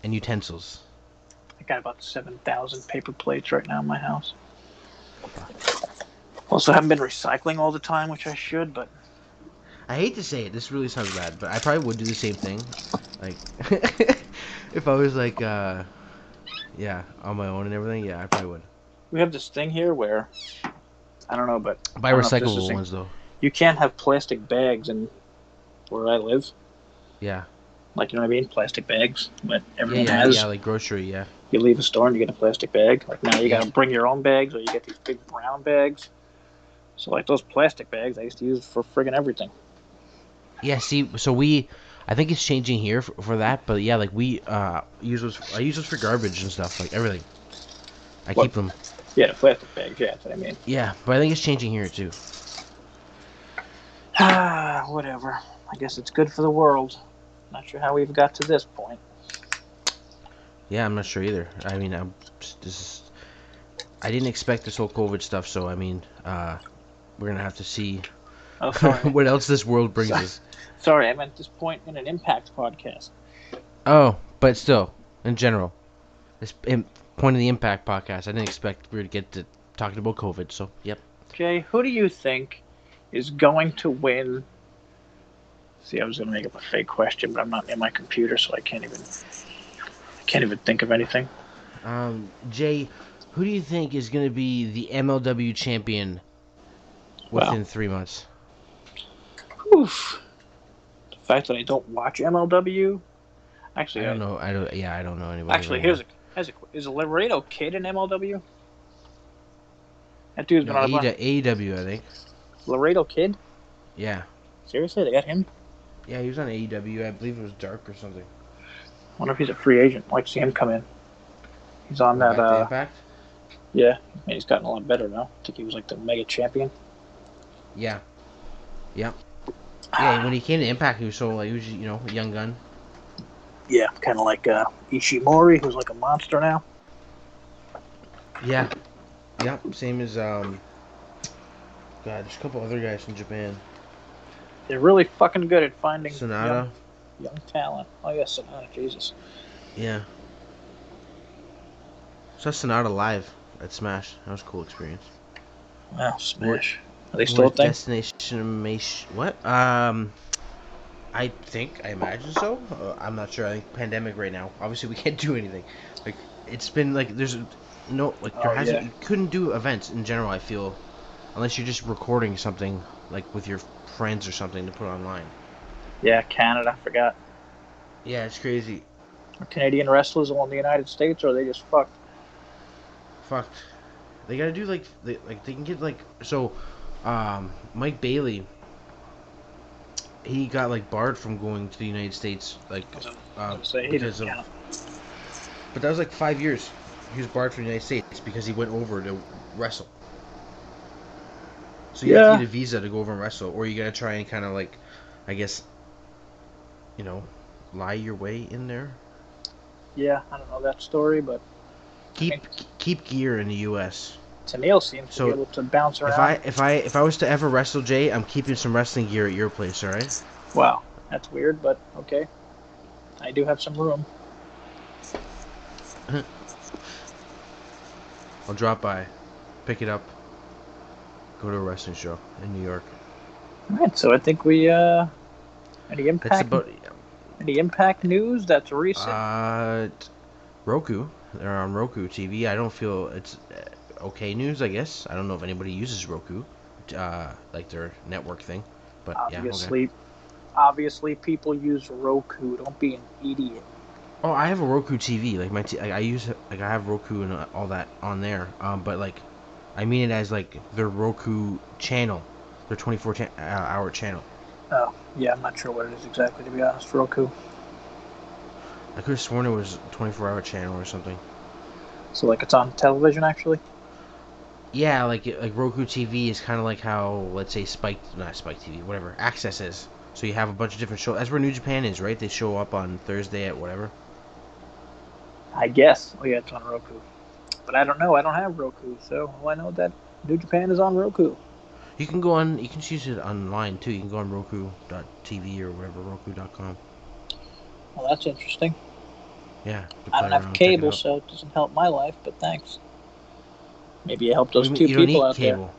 and utensils. I got about 7,000 paper plates right now in my house. Also, I haven't been recycling all the time, which I should, but... I hate to say it, this really sounds bad, but I probably would do the same thing. Like, if I was like, on my own and everything, yeah, I probably would. We have this thing here where, I don't know, but... Buy recyclable ones, though. You can't have plastic bags in where I live. Yeah. Like, you know what I mean? Plastic bags. But everyone has. Yeah, like grocery, yeah. You leave a store and you get a plastic bag. Like, now you gotta bring your own bags, or you get these big brown bags. So, like, those plastic bags, I used to use for friggin' everything. Yeah, see, so I think it's changing here for that, but yeah, like, I use those for garbage and stuff, like, everything. I keep them. Yeah, the plastic bags, yeah, that's what I mean. Yeah, but I think it's changing here, too. Whatever. I guess it's good for the world. Not sure how we've got to this point. Yeah, I'm not sure either. I mean, I didn't expect this whole COVID stuff, so I mean, we're gonna have to see what else this world brings us. Sorry, I meant this point in an Impact podcast. Oh, but still, in general, this point of the Impact podcast, I didn't expect we were to get to talking about COVID. So, yep. Jay, who do you think is going to win? See, I was going to make up a fake question, but I'm not near my computer, so I can't even think of anything. Jay, who do you think is going to be the MLW champion within 3 months? Oof. The fact that I don't watch MLW, actually, I don't know. I don't know anybody. Actually, is Laredo Kid in MLW? That dude's been on AEW, I think. Laredo Kid? Yeah. Seriously, they got him? Yeah, he was on AEW. I believe it was Dark or something. I wonder if he's a free agent. I'd like to see him come in. He's on that. Impact? Yeah, and he's gotten a lot better now. I think he was like the mega champion. Yeah. Yeah. Yeah, when he came to Impact, he was a young gun. Yeah, kind of like Ishimori, who's like a monster now. Yeah. Yeah. Same as God. There's a couple other guys from Japan. They're really fucking good at finding Sonata. young talent. Oh yeah, Sonata, Jesus. Yeah. Saw Sonata live at Smash. That was a cool experience. Wow, Smash. Are they still a Worst thing? destination. What? I imagine so. I'm not sure. I think pandemic right now. Obviously, we can't do anything. Like, it's been like there's no like there Oh hasn't. yeah. You couldn't do events in general. I feel unless you're just recording something like with your friends or something to put online. Yeah, Canada. I forgot. Yeah, it's crazy. Are Canadian wrestlers all in the United States, or are they just fucked? Fucked. They gotta do like they can get like so. Mike Bailey. He got like barred from going to the United States like I was say he because doesn't of. count. But that was like 5 years. He was barred from the United States because he went over to wrestle. So you have to Yeah. get a visa to go over and wrestle, or you gotta try and kind of like, I guess, you know, lie your way in there. Yeah, I don't know that story, but Keep I mean, keep gear in the U.S. Tennille seems to be So able to bounce if around. I was to ever wrestle Jay, I'm keeping some wrestling gear at your place, all right? Wow, that's weird, but okay. I do have some room. I'll drop by, pick it up, go to a wrestling show in New York. All right, so I think we any That's impact about any impact news that's recent. Roku. They're on Roku TV. I don't feel it's okay news. I guess I don't know if anybody uses Roku, like their network thing. But yeah, okay. Obviously, people use Roku. Don't be an idiot. Oh, I have a Roku TV. Like I use like I have Roku and all that on there. But like, I mean it as like their Roku channel, their 24-hour channel. Oh, yeah, I'm not sure what it is exactly, to be honest. Roku. I could have sworn it was a 24-hour channel or something. So, like, it's on television, actually? Yeah, like Roku TV is kind of like how, let's say, not Spike TV, whatever, Access is. So you have a bunch of different shows. That's where New Japan is, right? They show up on Thursday at whatever. I guess. Oh, yeah, it's on Roku. But I don't know. I don't have Roku, so all I know is that New Japan is on Roku. You can go on. You can choose it online too. You can go on Roku.tv or whatever, Roku.com. Well, that's interesting. Yeah. I don't have cable, so it doesn't help my life, but thanks. Maybe it helped those two You don't people need out cable. there.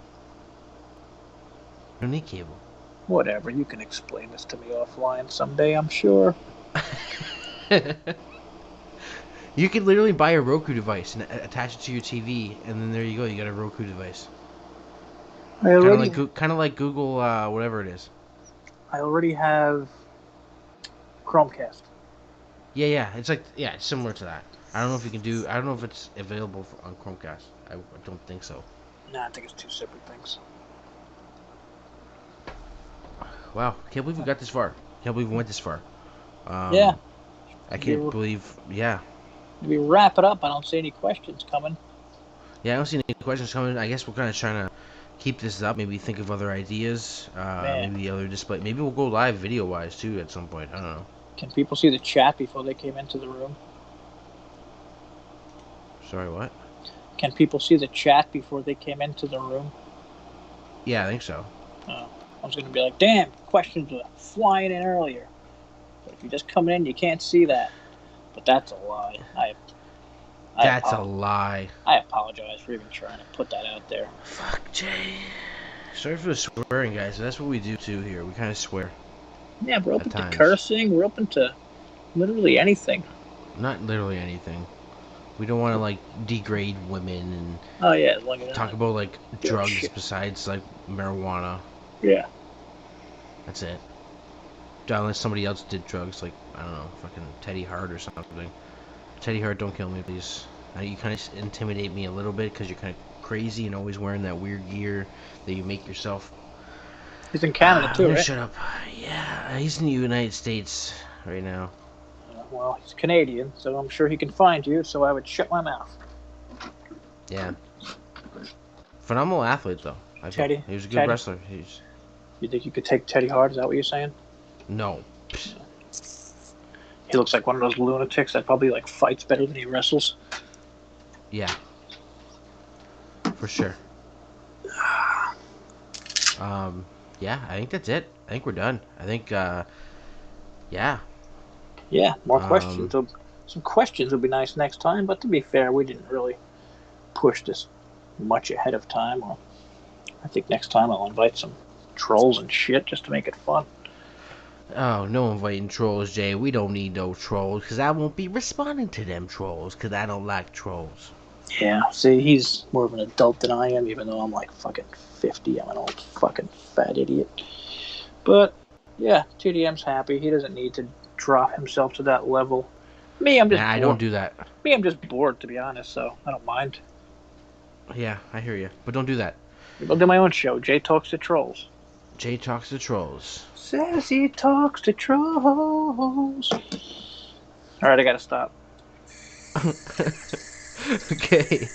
You don't need cable. Whatever. You can explain this to me offline someday, I'm sure. You could literally buy a Roku device and attach it to your TV, and then there you go. You got a Roku device. Kind of like Google, whatever it is. I already have Chromecast. Yeah. It's like it's similar to that. I don't know if you can do. I don't know if it's available on Chromecast. I don't think so. Nah, I think it's two separate things. Wow, can't believe we got this far. Can't believe we went this far. Yeah. I can't believe. Yeah. If we wrap it up, I don't see any questions coming. Yeah, I don't see any questions coming. I guess we're kind of trying to keep this up. Maybe think of other ideas. Maybe other display. Maybe we'll go live video-wise too at some point. I don't know. Can people see the chat before they came into the room? Sorry, what? Can people see the chat before they came into the room? Yeah, I think so. Oh, I was going to be like, damn, questions were flying in earlier. But if you're just coming in, you can't see that. But that's a lie. That's a lie. I apologize for even trying to put that out there. Fuck, Jay. Sorry for the swearing, guys. That's what we do too here. We kind of swear. Yeah, we're open to cursing. We're open to literally anything. Not literally anything. We don't want to like degrade women and talk about like drugs besides like marijuana. Yeah. That's it. Unless somebody else did drugs, like I don't know, fucking Teddy Hart or something. Teddy Hart, don't kill me, please. You kind of intimidate me a little bit because you're kind of crazy and always wearing that weird gear that you make yourself. He's in Canada too, right? Shut up. Yeah, he's in the United States right now. Well, he's Canadian, so I'm sure he can find you, so I would shut my mouth. Yeah. Phenomenal athlete, though. Teddy? He was a good wrestler. You think you could take Teddy Hart? Is that what you're saying? No. He looks like one of those lunatics that probably like fights better than he wrestles. Yeah. For sure. Yeah, I think that's it. I think we're done. I think, yeah. Yeah, more questions. Some questions would be nice next time, but to be fair, we didn't really push this much ahead of time. Or I think next time I'll invite some trolls and shit just to make it fun. Oh, no inviting trolls, Jay. We don't need no trolls, because I won't be responding to them trolls, because I don't like trolls. Yeah, see, he's more of an adult than I am, even though I'm like fucking 50. I'm an old fucking fat idiot. But, yeah, TDM's happy. He doesn't need to drop himself to that level. Me, I'm just bored. I don't do that. Me, I'm just bored, to be honest, so I don't mind. Yeah, I hear you. But don't do that. I'll do my own show. Jay Talks to Trolls. Jay Talks to Trolls. Says he talks to trolls. Alright, I gotta stop. Okay.